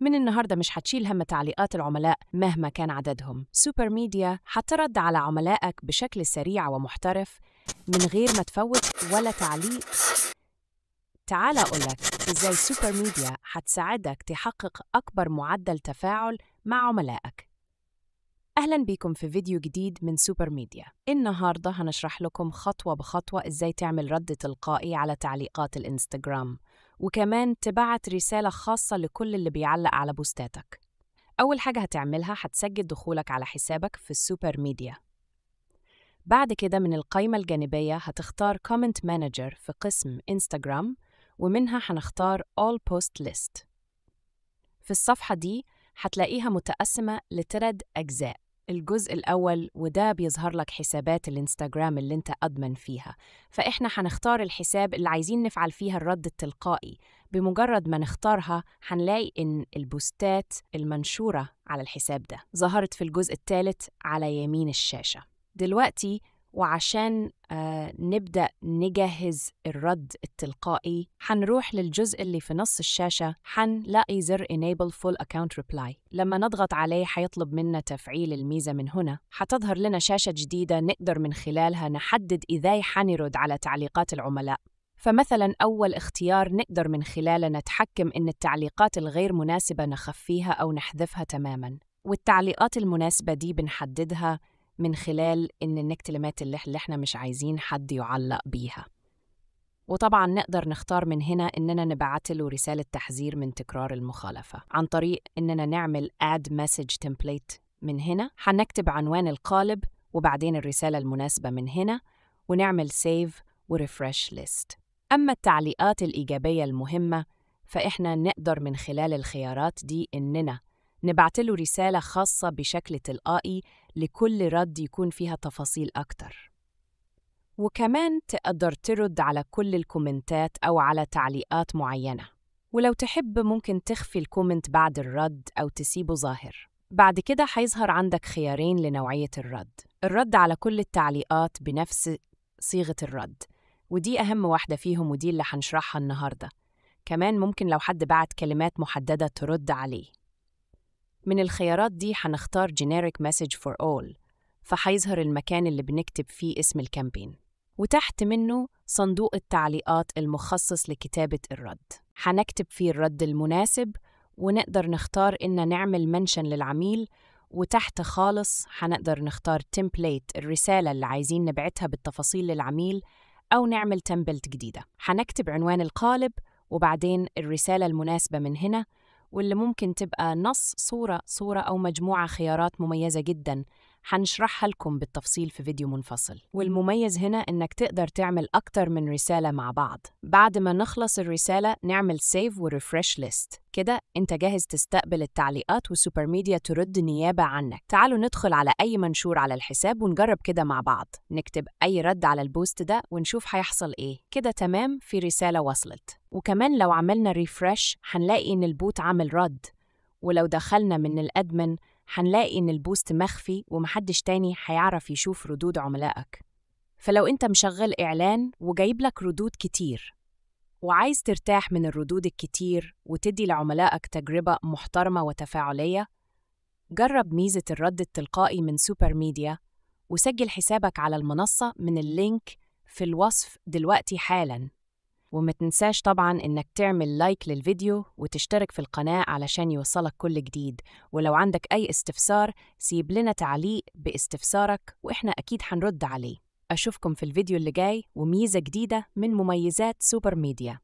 من النهاردة مش هتشيل هم تعليقات العملاء مهما كان عددهم. سوبر ميديا هترد على عملائك بشكل سريع ومحترف من غير ما تفوت ولا تعليق. تعال أقولك إزاي سوبر ميديا هتساعدك تحقق أكبر معدل تفاعل مع عملائك. أهلاً بكم في فيديو جديد من سوبر ميديا. النهاردة هنشرح لكم خطوة بخطوة إزاي تعمل رد تلقائي على تعليقات الإنستغرام، وكمان تبعت رسالة خاصة لكل اللي بيعلق على بوستاتك. أول حاجة هتعملها هتسجل دخولك على حسابك في السوبر ميديا. بعد كده من القائمة الجانبية هتختار Comment Manager في قسم إنستغرام، ومنها هنختار All Post List. في الصفحة دي هتلاقيها متقسمة لثلاث أجزاء. الجزء الأول وده بيظهر لك حسابات الإنستغرام اللي انت أدمن فيها، فإحنا هنختار الحساب اللي عايزين نفعل فيها الرد التلقائي. بمجرد ما نختارها هنلاقي إن البوستات المنشورة على الحساب ده ظهرت في الجزء الثالث على يمين الشاشة دلوقتي. وعشان نبدأ نجهز الرد التلقائي هنروح للجزء اللي في نص الشاشة، هنلاقي زر Enable Full Account Reply. لما نضغط عليه هيطلب منا تفعيل الميزة. من هنا هتظهر لنا شاشة جديدة نقدر من خلالها نحدد إزاي حنرد على تعليقات العملاء. فمثلاً أول اختيار نقدر من خلاله نتحكم إن التعليقات الغير مناسبة نخفيها أو نحذفها تماماً، والتعليقات المناسبة دي بنحددها من خلال إن الكلمات اللي إحنا مش عايزين حد يعلق بيها. وطبعاً نقدر نختار من هنا إننا نبعت له رسالة تحذير من تكرار المخالفة عن طريق إننا نعمل Add Message Template. من هنا هنكتب عنوان القالب وبعدين الرسالة المناسبة من هنا، ونعمل Save وريفرش List. أما التعليقات الإيجابية المهمة فإحنا نقدر من خلال الخيارات دي إننا نبعت له رسالة خاصة بشكل تلقائي لكل رد يكون فيها تفاصيل أكتر. وكمان تقدر ترد على كل الكومنتات أو على تعليقات معينة، ولو تحب ممكن تخفي الكومنت بعد الرد أو تسيبه ظاهر. بعد كده هيظهر عندك خيارين لنوعية الرد على كل التعليقات بنفس صيغة الرد، ودي أهم واحدة فيهم ودي اللي هنشرحها النهاردة. كمان ممكن لو حد بعت كلمات محددة ترد عليه. من الخيارات دي هنختار Generic Message for All، فهيظهر المكان اللي بنكتب فيه اسم الكامبين، وتحت منه صندوق التعليقات المخصص لكتابة الرد. هنكتب فيه الرد المناسب، ونقدر نختار إن نعمل منشن للعميل، وتحت خالص هنقدر نختار Template الرسالة اللي عايزين نبعتها بالتفاصيل للعميل، أو نعمل تمبلت جديدة. هنكتب عنوان القالب وبعدين الرسالة المناسبة من هنا، واللي ممكن تبقى نص صورة أو مجموعة خيارات مميزة جداً هنشرحها لكم بالتفصيل في فيديو منفصل. والمميز هنا إنك تقدر تعمل أكتر من رسالة مع بعض. بعد ما نخلص الرسالة نعمل Save وريفرش List. كده أنت جاهز تستقبل التعليقات وسوبر ميديا ترد نيابة عنك. تعالوا ندخل على أي منشور على الحساب ونجرب كده مع بعض. نكتب أي رد على البوست ده ونشوف هيحصل إيه. كده تمام، في رسالة وصلت. وكمان لو عملنا ريفرش هنلاقي إن البوت عامل رد، ولو دخلنا من الأدمن هنلاقي إن البوست مخفي ومحدش تاني هيعرف يشوف ردود عملائك. فلو أنت مشغل إعلان وجايب لك ردود كتير وعايز ترتاح من الردود الكتير وتدي لعملائك تجربة محترمة وتفاعلية، جرب ميزة الرد التلقائي من سوبر ميديا وسجل حسابك على المنصة من اللينك في الوصف دلوقتي حالاً. وما تنساش طبعاً إنك تعمل لايك للفيديو وتشترك في القناة علشان يوصلك كل جديد. ولو عندك أي استفسار سيب لنا تعليق باستفسارك وإحنا أكيد هنرد عليه. أشوفكم في الفيديو اللي جاي وميزة جديدة من مميزات سوبر ميديا.